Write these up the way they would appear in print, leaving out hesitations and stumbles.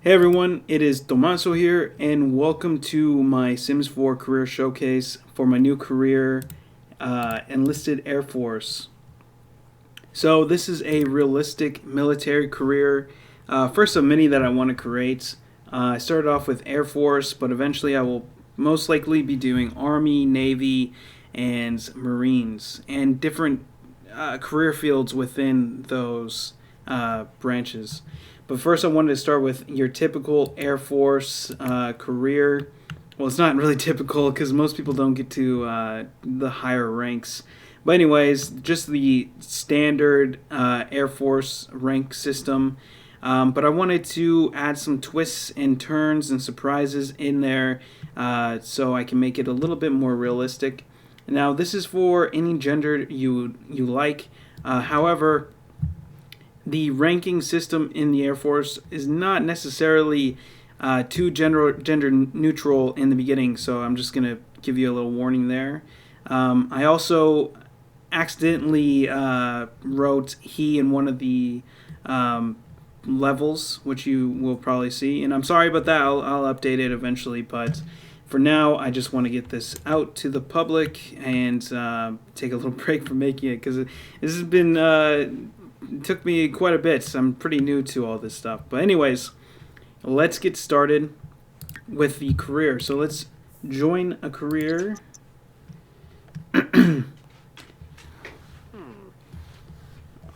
Hey everyone, it is Tomaso here, and welcome to my Sims 4 career showcase for my new career, Enlisted Air Force. So, this is a realistic military career, first of many that I want to create. I started off with Air Force, but eventually I will most likely be doing Army, Navy, and Marines, and different career fields within those branches. But first, I wanted to start with your typical Air Force career. Well, it's not really typical because most people don't get to the higher ranks. But, anyways, just the standard Air Force rank system. But I wanted to add some twists and turns and surprises in there so I can make it a little bit more realistic. Now, this is for any gender you like. However, the ranking system in the Air Force is not necessarily too gender neutral in the beginning, so I'm just going to give you a little warning there. I also accidentally wrote he in one of the levels, which you will probably see, and I'm sorry about that. I'll update it eventually, but for now, I just want to get this out to the public and take a little break from making it because this has been it took me quite a bit. So I'm pretty new to all this stuff. But anyways, let's get started with the career. So let's join a career.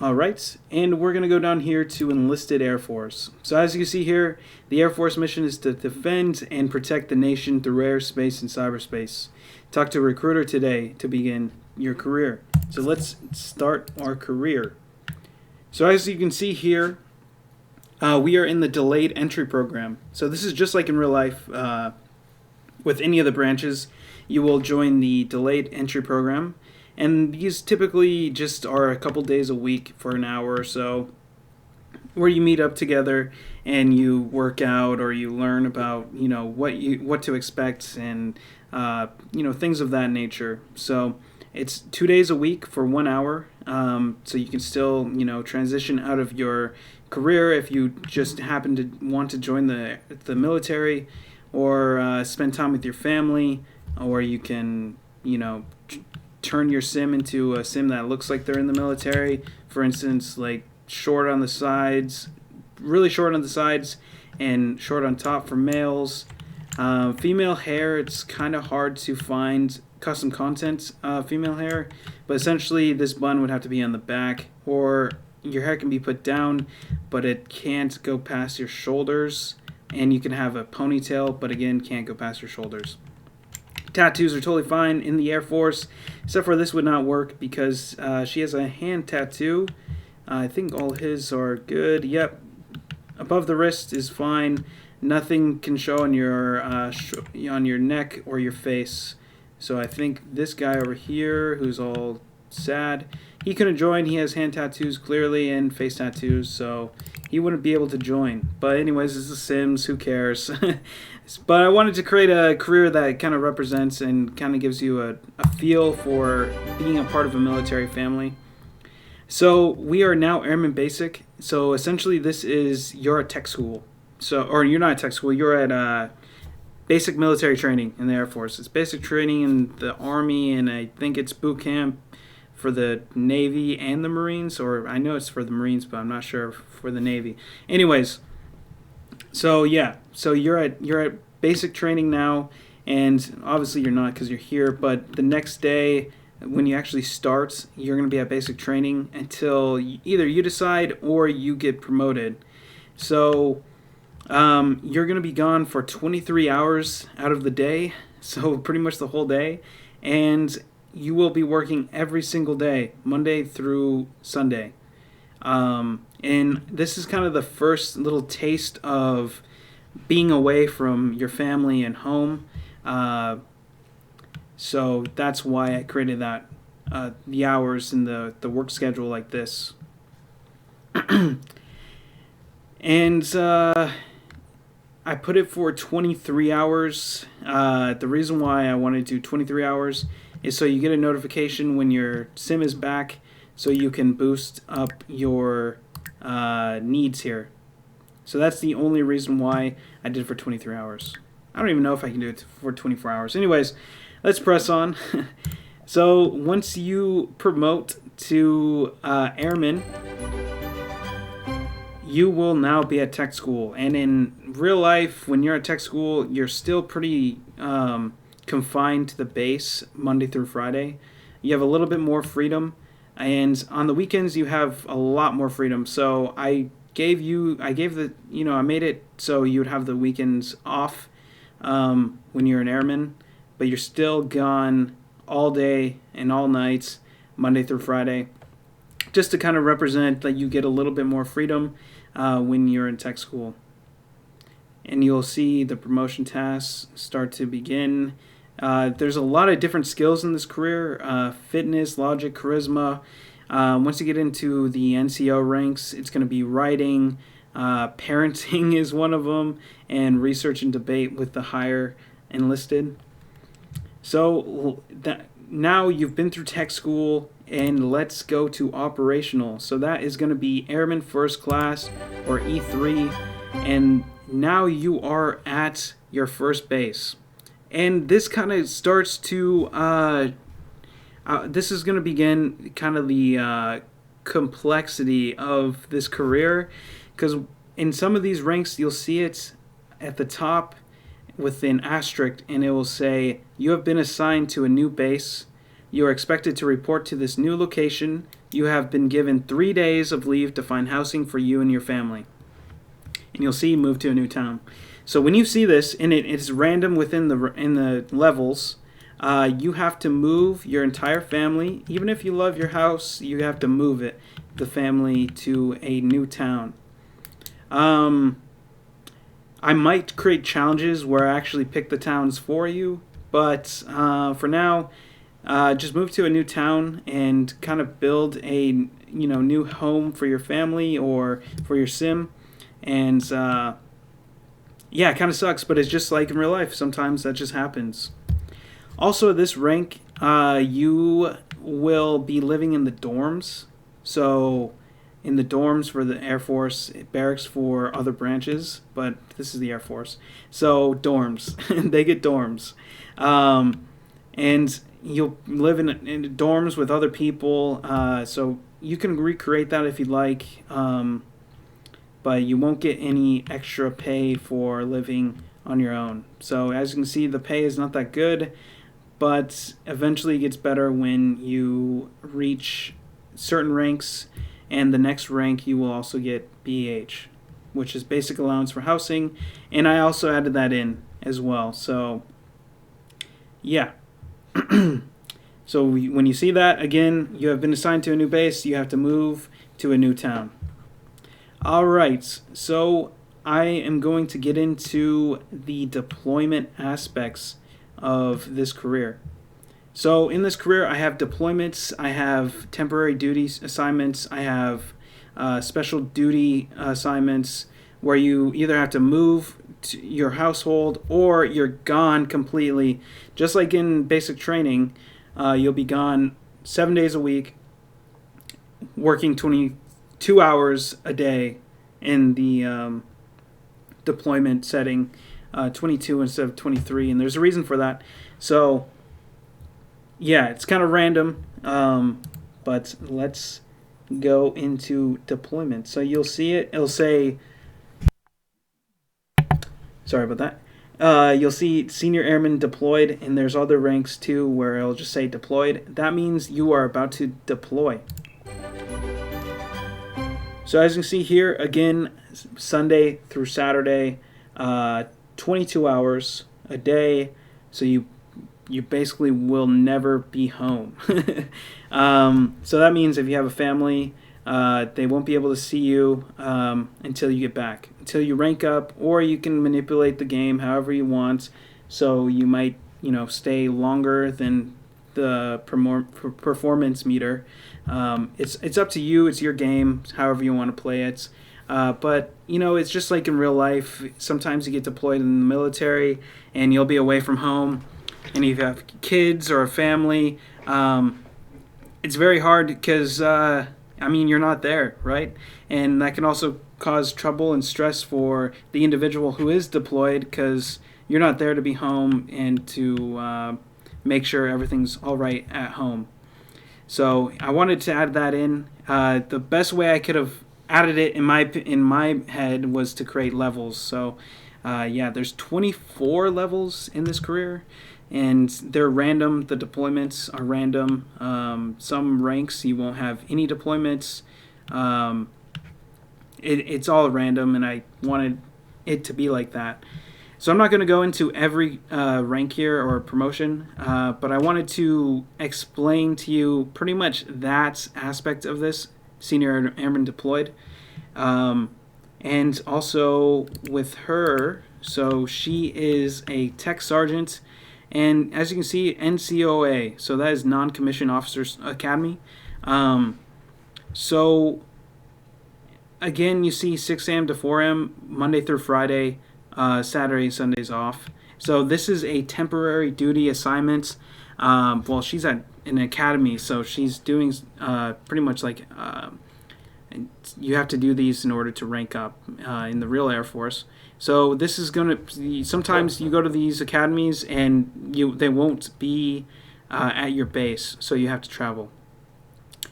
All right, and we're going to go down here to Enlisted Air Force. So as you can see here, the Air Force mission is to defend and protect the nation through airspace and cyberspace. Talk to a recruiter today to begin your career. So let's start our career. So as you can see here, we are in the delayed entry program. So this is just like in real life. With any of the branches, you will join the delayed entry program. And these typically just are a couple days a week for an hour or so, where you meet up together and you work out or you learn about what to expect and things of that nature. So it's 2 days a week for 1 hour. So you can still transition out of your career if you just happen to want to join the military or spend time with your family, or you can turn your sim into a sim that looks like they're in the military. For instance, like short on the sides, really short on the sides, and short on top for males. Female hair, it's kind of hard to find custom content female hair, but essentially this bun would have to be on the back, or your hair can be put down, but it can't go past your shoulders, and you can have a ponytail, but again, can't go past your shoulders. Tattoos are totally fine in the Air Force, except for this would not work because she has a hand tattoo. I think all his are good. Yep. Above the wrist is fine. Nothing can show on your neck or your face. So I think this guy over here, who's all sad, he couldn't join. He has hand tattoos clearly and face tattoos, so he wouldn't be able to join. But anyways, this is Sims. Who cares? But I wanted to create a career that kind of represents and kind of gives you a feel for being a part of a military family. So we are now Airman Basic. So essentially, you're at tech school. Or you're not at tech school. You're at basic military training in the Air Force. It's basic training in the Army, and I think it's boot camp for the Navy and the Marines. Or I know it's for the Marines, but I'm not sure for the Navy. Anyways. So yeah, so you're at basic training now, and obviously you're not because you're here. But the next day, when you actually start, you're going to be at basic training until either you decide or you get promoted. So you're going to be gone for 23 hours out of the day, so pretty much the whole day, and you will be working every single day, Monday through Sunday. And this is kind of the first little taste of being away from your family and home. So that's why I created that, the hours and the work schedule like this. And I put it for 23 hours. The reason why I wanted to do 23 hours is so you get a notification when your sim is back, so you can boost up your needs here. So that's the only reason why I did it for 23 hours. I don't even know if I can do it for 24 hours. Anyways, let's press on. So once you promote to airman, you will now be at tech school. And in real life, when you're at tech school, you're still pretty confined to the base Monday through Friday. You have a little bit more freedom, and on the weekends you have a lot more freedom. So I made it so you would have the weekends off when you're an airman, but you're still gone all day and all nights, Monday through Friday, just to kind of represent that you get a little bit more freedom when you're in tech school. And you'll see the promotion tasks start to begin. There's a lot of different skills in this career, fitness, logic, charisma. Once you get into the NCO ranks, it's going to be writing, parenting is one of them, and research and debate with the higher enlisted. So now you've been through tech school, and let's go to operational. So that is going to be Airman First Class, or E3, and now you are at your first base. And this kind of starts to, this is going to begin kind of the complexity of this career, because in some of these ranks you'll see it at the top with an asterisk, and it will say, you have been assigned to a new base. You are expected to report to this new location. You have been given 3 days of leave to find housing for you and your family. And you'll see move to a new town. So when you see this, and it is random within the levels, you have to move your entire family. Even if you love your house, you have to move the family to a new town. I might create challenges where I actually pick the towns for you, but for now, just move to a new town and kind of build a new home for your family or for your sim. And yeah, it kind of sucks, but it's just like in real life. Sometimes that just happens. Also, at this rank, you will be living in the dorms. So in the dorms for the Air Force, barracks for other branches, but this is the Air Force. So dorms, they get dorms. And you'll live in dorms with other people. So you can recreate that if you'd like. But you won't get any extra pay for living on your own. So as you can see, the pay is not that good, but eventually it gets better when you reach certain ranks, and the next rank you will also get BH, which is basic allowance for housing, and I also added that in as well. So yeah. So when you see that, again, you have been assigned to a new base, you have to move to a new town. Alright, so I am going to get into the deployment aspects of this career. So in this career, I have deployments, I have temporary duties assignments, I have special duty assignments where you either have to move to your household or you're gone completely. Just like in basic training, you'll be gone 7 days a week, working 22 hours a day in the deployment setting, 22 instead of 23, and there's a reason for that. So yeah, it's kind of random, but let's go into deployment. So you'll see it'll say, sorry about that. You'll see senior airman deployed, and there's other ranks too where it'll just say deployed. That means you are about to deploy. So as you can see here, again, Sunday through Saturday, 22 hours a day. So you basically will never be home. So that means if you have a family, they won't be able to see you until you get back, until you rank up, or you can manipulate the game however you want. So you might, stay longer than the performance meter. It's up to you. It's your game, however you want to play it. But it's just like in real life. Sometimes you get deployed in the military, and you'll be away from home. And if you have kids or a family, it's very hard because you're not there, right? And that can also cause trouble and stress for the individual who is deployed, because you're not there to be home and to make sure everything's all right at home. So I wanted to add that in. The best way I could have added it in my head was to create levels. So yeah, there's 24 levels in this career, and they're random. The deployments are random. Some ranks you won't have any deployments. It's all random, and I wanted it to be like that. So I'm not going to go into every rank here or promotion, but I wanted to explain to you pretty much that aspect of this, Senior Airman Deployed. And also with her, so she is a tech sergeant, and as you can see, NCOA, so that is Non-Commissioned Officers Academy. So again, you see 6 a.m. to 4 a.m. Monday through Friday, Saturday and Sundays off. So this is a temporary duty assignment. Well, she's at an academy, so she's doing pretty much like you have to do these in order to rank up in the real Air Force. So this is going to, sometimes you go to these academies and they won't be at your base, so you have to travel.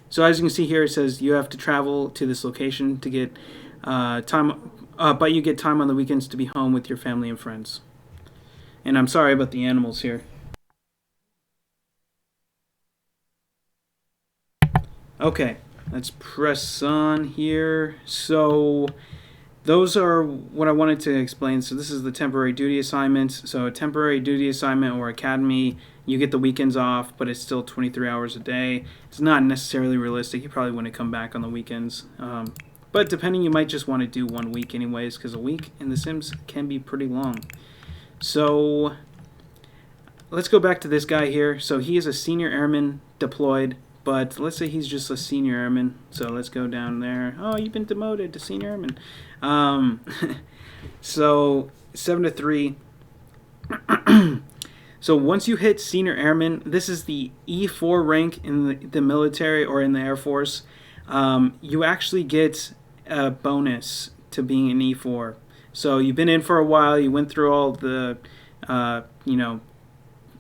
So as you can see here, it says you have to travel to this location to get time, but you get time on the weekends to be home with your family and friends. And I'm sorry about the animals here. Okay, let's press on here. So those are what I wanted to explain. So this is the temporary duty assignments. So a temporary duty assignment or academy, you get the weekends off, but it's still 23 hours a day. It's not necessarily realistic. You probably wouldn't come back on the weekends. But depending, you might just want to do 1 week anyways, because a week in The Sims can be pretty long. So let's go back to this guy here. So he is a senior airman deployed, but let's say he's just a senior airman. So let's go down there. Oh, you've been demoted to senior airman. So 7 to 3. So once you hit senior airman, this is the E4 rank in the military or in the Air Force. You actually get a bonus to being an E4. So you've been in for a while. You went through all the,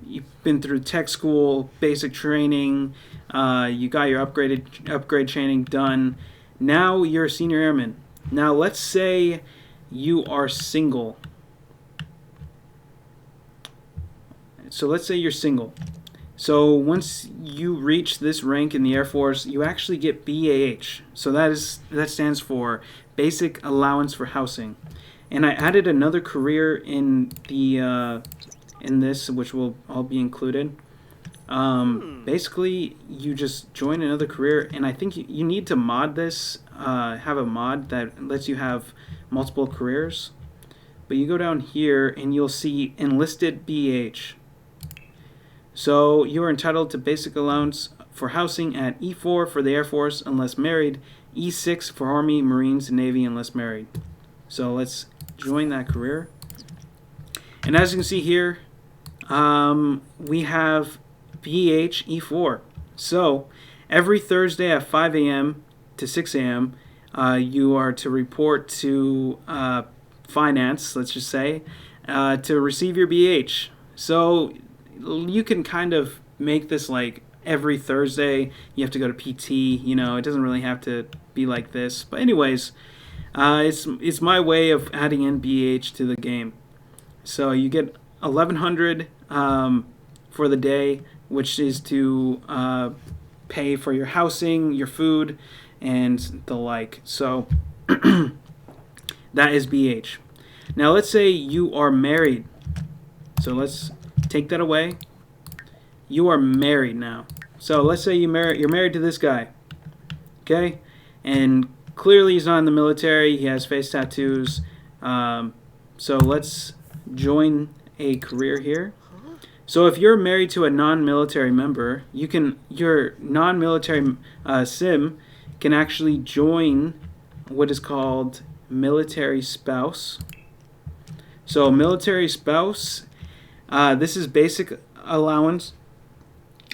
you've been through tech school, basic training. You got your upgrade training done. Now you're a senior airman. Now let's say you are single. So let's say you're single. So once you reach this rank in the Air Force, you actually get BAH. So that stands for Basic Allowance for Housing. And I added another career in the in this, which will all be included. Basically, you just join another career, and I think you need to mod this. Have a mod that lets you have multiple careers. But you go down here, and you'll see Enlisted BH. So you are entitled to basic allowance for housing at E4 for the Air Force unless married, E6 for Army, Marines, and Navy unless married. So let's join that career. And as you can see here, we have BH E4. So every Thursday at 5 a.m. to 6 a.m., you are to report to finance, let's just say, to receive your BH. So you can kind of make this like every Thursday. You have to go to PT. You know, it doesn't really have to be like this. But anyways, it's my way of adding in BH to the game. So you get 1,100 for the day, which is to pay for your housing, your food, and the like. So that is BH. Now let's say you are married. So let's take that away. You are married now. So let's say you're married to this guy. Okay? And clearly he's not in the military. He has face tattoos. So let's join a career here. So if you're married to a non-military member, your non-military sim can actually join what is called military spouse. So military spouse, this is basic allowance,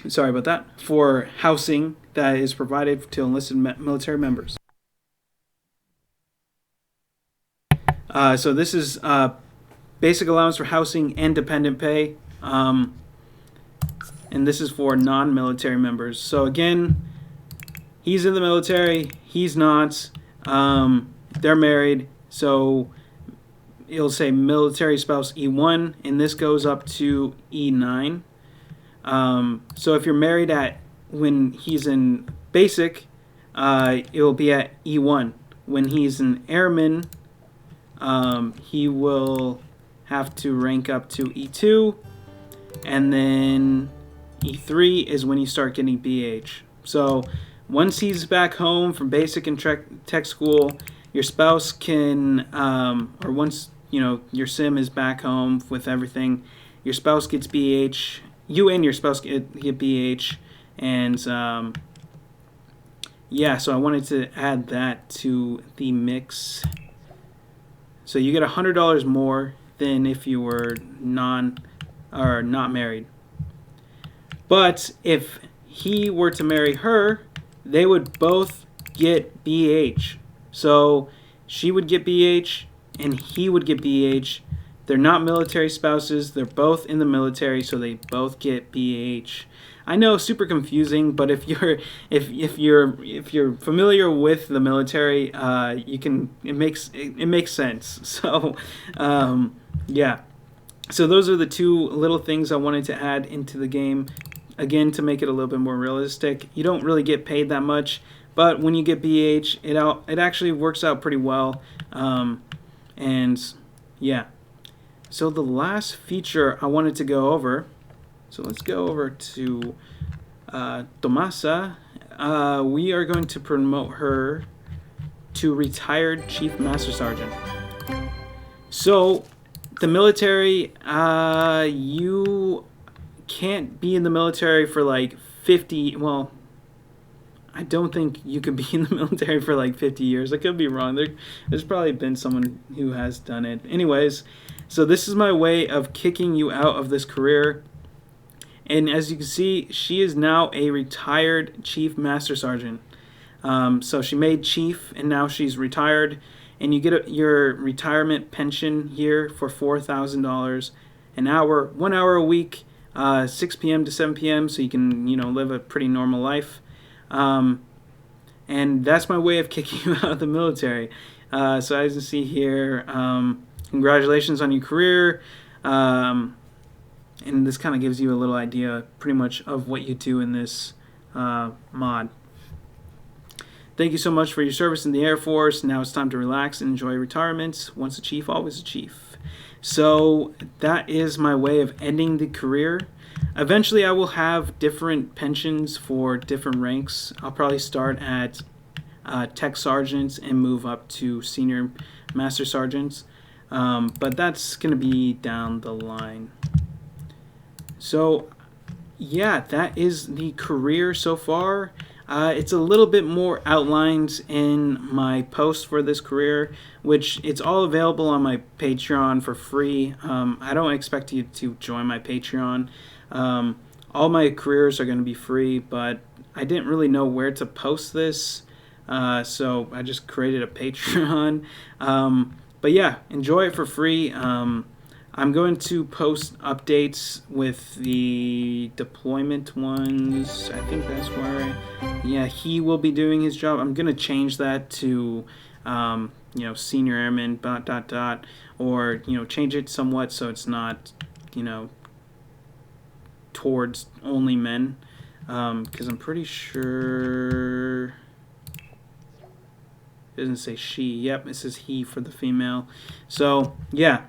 sorry about that, for housing that is provided to enlisted military members. So this is basic allowance for housing and dependent pay. And this is for non-military members. So again, he's in the military, he's not. They're married, so it'll say military spouse E1, and this goes up to E9. So if you're married when he's in basic, it will be at E1. When he's an airman, he will have to rank up to E2, and then E3 is when you start getting BH. So once he's back home from basic and tech school, your spouse can, or once your sim is back home with everything, your spouse gets BH. You and your spouse get BH, and yeah. So I wanted to add that to the mix. So you get $100 more than if you were not married. But if he were to marry her, they would both get BH. So she would get BH and he would get BH. They're not military spouses. They're both in the military, so they both get BH. I know, super confusing, but if you're familiar with the military, it makes sense. So yeah. So those are the two little things I wanted to add into the game. Again, to make it a little bit more realistic. You don't really get paid that much, but when you get BH, it actually works out pretty well. And yeah. So the last feature I wanted to go over. So let's go over to Tomasa. We are going to promote her to retired Chief Master Sergeant. So the military, you can't be in the military for like 50, well, I don't think you could be in the military for like 50 years. I could be wrong. There's probably been someone who has done it. Anyways, so this is my way of kicking you out of this career. And as you can see, she is now a retired Chief Master Sergeant. So she made Chief, and now she's retired. And you get your retirement pension here for $4,000 an hour, 1 hour a week. 6 p.m. to 7 p.m. so you can, live a pretty normal life. And that's my way of kicking you out of the military. So as you can see here, congratulations on your career. And this kind of gives you a little idea pretty much of what you do in this mod. Thank you so much for your service in the Air Force. Now it's time to relax and enjoy retirement. Once a chief, always a chief. So that is my way of ending the career. Eventually I will have different pensions for different ranks. I'll probably start at tech sergeants and move up to senior master sergeants. But that's going to be down the line. So yeah, that is the career so far. It's a little bit more outlined in my post for this career, which it's all available on my Patreon for free. I don't expect you to join my Patreon. All my careers are going to be free, but I didn't really know where to post this, so I just created a Patreon. But yeah, enjoy it for free. I'm going to post updates with the deployment ones. I think that's where, yeah, he will be doing his job. I'm going to change that to, senior airman, ... or, change it somewhat so it's not, towards only men. Because I'm pretty sure... It doesn't say she. Yep, it says he for the female. So, yeah.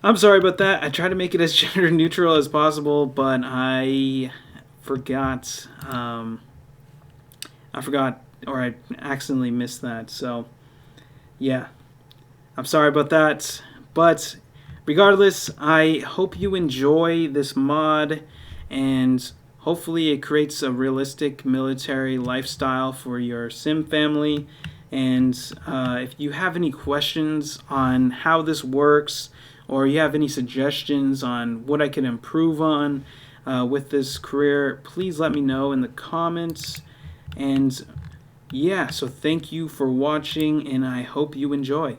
I'm sorry about that. I try to make it as gender neutral as possible, but I forgot. I accidentally missed that. So, yeah. I'm sorry about that. But regardless, I hope you enjoy this mod, and hopefully it creates a realistic military lifestyle for your sim family. And if you have any questions on how this works, or you have any suggestions on what I can improve on with this career, please let me know in the comments. And yeah, so thank you for watching, and I hope you enjoy.